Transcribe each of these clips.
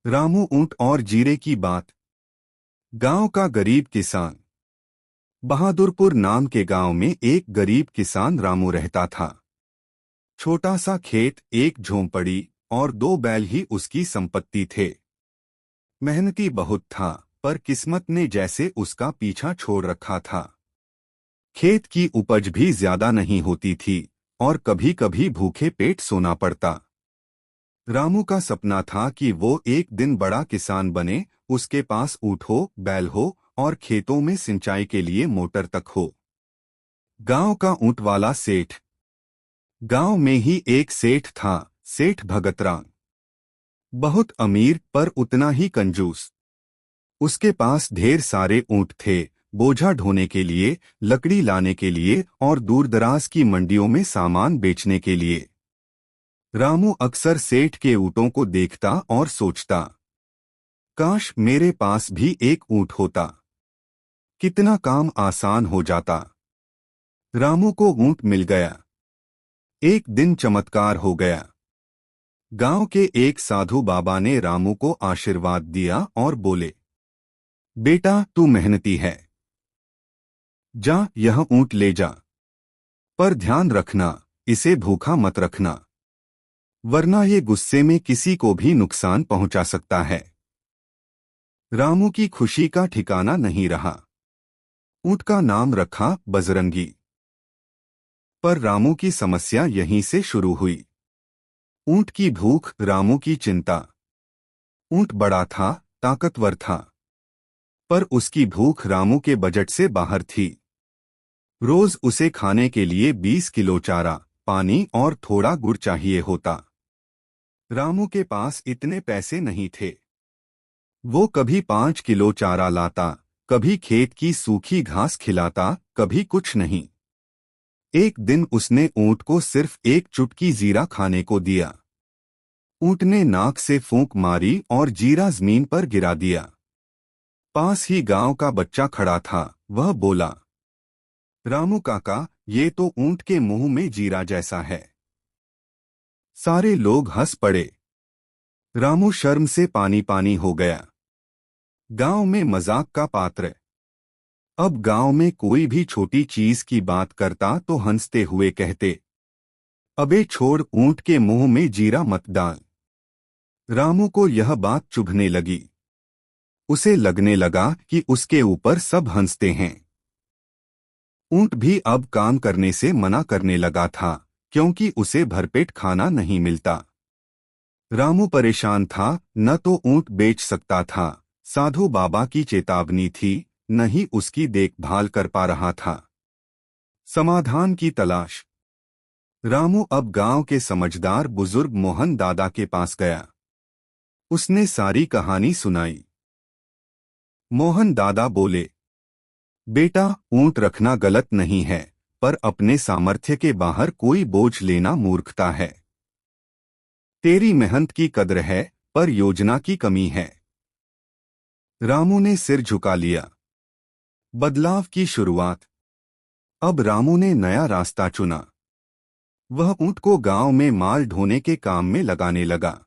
रामू ऊंट और जीरे की बात। गांव का गरीब किसान। बहादुरपुर नाम के गांव में एक गरीब किसान रामू रहता था। छोटा सा खेत, एक झोंपड़ी और दो बैल ही उसकी संपत्ति थे। मेहनती बहुत था, पर किस्मत ने जैसे उसका पीछा छोड़ रखा था। खेत की उपज भी ज्यादा नहीं होती थी और कभी कभी भूखे पेट सोना पड़ता। रामू का सपना था कि वो एक दिन बड़ा किसान बने, उसके पास ऊँट हो, बैल हो और खेतों में सिंचाई के लिए मोटर तक हो। गांव का ऊँट वाला सेठ। गांव में ही एक सेठ था, सेठ भगतराम। बहुत अमीर पर उतना ही कंजूस। उसके पास ढेर सारे ऊँट थे, बोझा ढोने के लिए, लकड़ी लाने के लिए और दूरदराज की मंडियों में सामान बेचने के लिए। रामू अक्सर सेठ के ऊँटों को देखता और सोचता, काश मेरे पास भी एक ऊँट होता, कितना काम आसान हो जाता। रामू को ऊँट मिल गया। एक दिन चमत्कार हो गया। गांव के एक साधु बाबा ने रामू को आशीर्वाद दिया और बोले, बेटा तू मेहनती है, जा यह ऊँट ले जा। पर ध्यान रखना, इसे भूखा मत रखना, वरना ये गुस्से में किसी को भी नुकसान पहुंचा सकता है। रामू की खुशी का ठिकाना नहीं रहा। ऊँट का नाम रखा बजरंगी। पर रामू की समस्या यहीं से शुरू हुई। ऊँट की भूख, रामू की चिंता। ऊँट बड़ा था, ताकतवर था, पर उसकी भूख रामू के बजट से बाहर थी। रोज उसे खाने के लिए 20 किलो चारा, पानी और थोड़ा गुड़ चाहिए होता। रामू के पास इतने पैसे नहीं थे। वो कभी 5 किलो चारा लाता, कभी खेत की सूखी घास खिलाता, कभी कुछ नहीं। एक दिन उसने ऊँट को सिर्फ एक चुटकी जीरा खाने को दिया। ऊँट ने नाक से फूंक मारी और जीरा जमीन पर गिरा दिया। पास ही गांव का बच्चा खड़ा था, वह बोला, रामू काका, ये तो ऊँट के मुंह में जीरा जैसा है। सारे लोग हंस पड़े। रामू शर्म से पानी पानी हो गया। गांव में मजाक का पात्र। अब गांव में कोई भी छोटी चीज की बात करता तो हंसते हुए कहते, अबे छोड़, ऊँट के मुंह में जीरा मत डाल। रामू को यह बात चुभने लगी। उसे लगने लगा कि उसके ऊपर सब हंसते हैं। ऊँट भी अब काम करने से मना करने लगा था, क्योंकि उसे भरपेट खाना नहीं मिलता। रामू परेशान था, न तो ऊँट बेच सकता था, साधु बाबा की चेतावनी थी, न ही उसकी देखभाल कर पा रहा था। समाधान की तलाश। रामू अब गांव के समझदार बुजुर्ग मोहन दादा के पास गया। उसने सारी कहानी सुनाई। मोहन दादा बोले, बेटा ऊँट रखना गलत नहीं है, पर अपने सामर्थ्य के बाहर कोई बोझ लेना मूर्खता है। तेरी मेहनत की कद्र है, पर योजना की कमी है। रामू ने सिर झुका लिया। बदलाव की शुरुआत। अब रामू ने नया रास्ता चुना। वह ऊँट को गांव में माल ढोने के काम में लगाने लगा।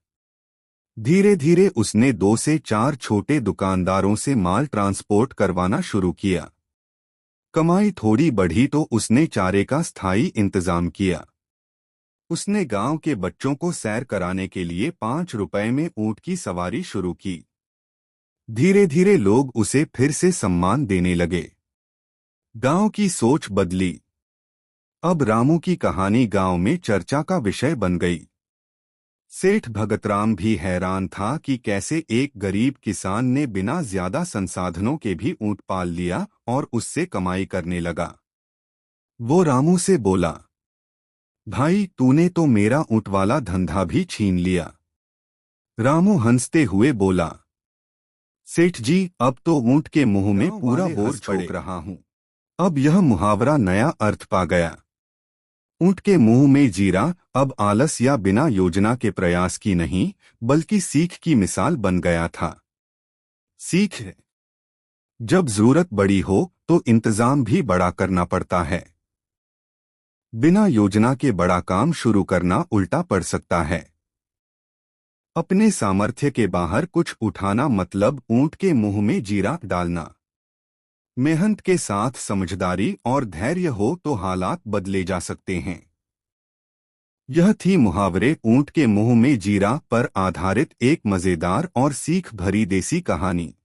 धीरे धीरे उसने 2 से 4 छोटे दुकानदारों से माल ट्रांसपोर्ट करवाना शुरू किया। कमाई थोड़ी बढ़ी तो उसने चारे का स्थायी इंतजाम किया। उसने गांव के बच्चों को सैर कराने के लिए 5 रुपए में ऊँट की सवारी शुरू की। धीरे धीरे लोग उसे फिर से सम्मान देने लगे। गांव की सोच बदली। अब रामू की कहानी गांव में चर्चा का विषय बन गई। सेठ भगतराम भी हैरान था कि कैसे एक गरीब किसान ने बिना ज्यादा संसाधनों के भी ऊँट पाल लिया और उससे कमाई करने लगा। वो रामू से बोला, भाई तूने तो मेरा ऊँट वाला धंधा भी छीन लिया। रामू हंसते हुए बोला, सेठ जी, अब तो ऊँट के मुंह में पूरा बोझ छोड़ रहा हूँ। अब यह मुहावरा नया अर्थ पा गया। ऊँट के मुंह में जीरा अब आलस या बिना योजना के प्रयास की नहीं, बल्कि सीख की मिसाल बन गया था। सीख। जब जरूरत बड़ी हो तो इंतजाम भी बड़ा करना पड़ता है। बिना योजना के बड़ा काम शुरू करना उल्टा पड़ सकता है। अपने सामर्थ्य के बाहर कुछ उठाना मतलब ऊंट के मुंह में जीरा डालना। मेहनत के साथ समझदारी और धैर्य हो तो हालात बदले जा सकते हैं। यह थी मुहावरे ऊंट के मुंह में जीरा पर आधारित एक मजेदार और सीख भरी देसी कहानी।